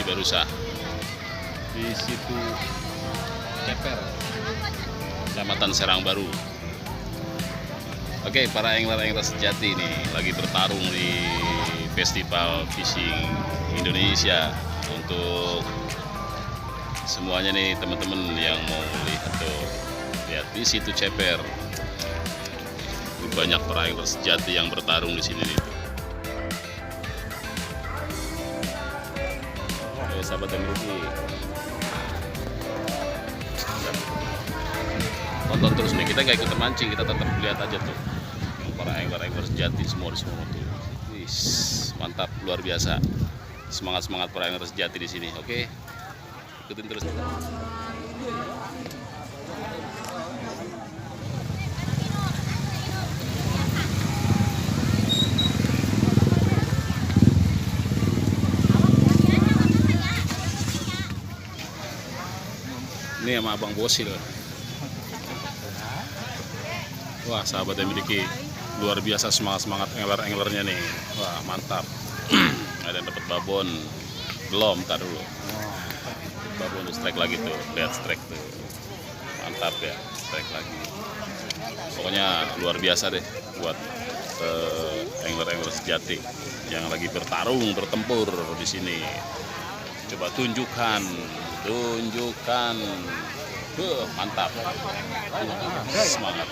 Cibarusah. Di situ Ceper, Kecamatan Serang Baru. Oke, para angler-angler sejati nih lagi bertarung di Festival Fishing Indonesia. Untuk semuanya nih teman-teman yang mau lihat tuh, lihat di situ Ceper. Banyak para angler sejati yang bertarung di sini nih. Oke, sahabat MRT. Tonton terus nih, kita gak ikut mancing, kita tetap lihat aja tuh para angler sejati semua di semua tuh. Wis, mantap, luar biasa. Semangat para angler sejati di sini. Oke, ikutin terus. Ini sama Abang Bosil. Wah, sahabat yang memiliki luar biasa semangat anglernya nih. Wah, mantap. Ada yang dapat babon. Belum, tar dulu. Babon tuh strike lagi tuh. Lihat strike tuh. Mantap ya, strike lagi. Pokoknya luar biasa deh buat angler sejati yang lagi bertempur di sini. Coba tunjukkan. Mantap. Semangat.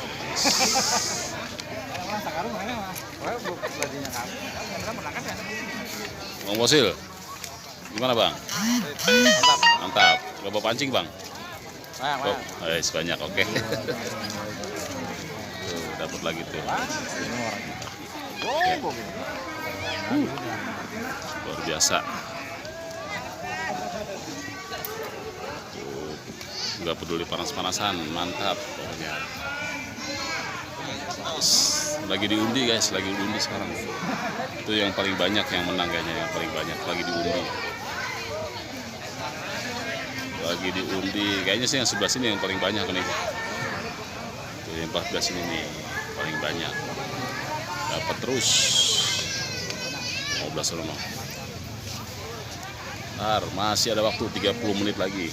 Bang Bosil, gimana Bang? Mantap. Berapa pancing Bang? Banyak, oke. Tuh, dapat lagi tuh. Luar biasa. Nggak peduli panas-panasan, mantap pokoknya. Lagi diundi guys, lagi diundi sekarang. Itu yang paling banyak yang menang kayaknya, yang paling banyak lagi diundi. Lagi diundi, kayaknya sih yang sebelah sini yang paling banyak nih. Tuh yang 14 ini nih paling banyak. Dapat terus 15 rumah. Bentar, masih ada waktu 30 menit lagi.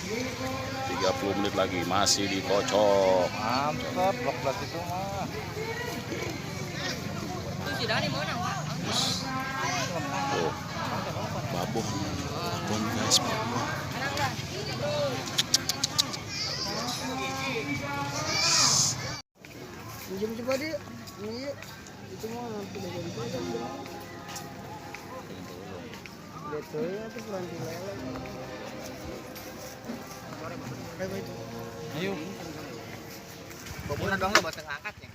30 menit lagi masih dikocok. Mantap, 12 itu mah. Tuh, babon guys, babon. Minjem coba deh, ini itu mau nanti dari itu aja. Betul ya, itu pelanti lele. Ayo. Babon dong lo buat ngangkat ya.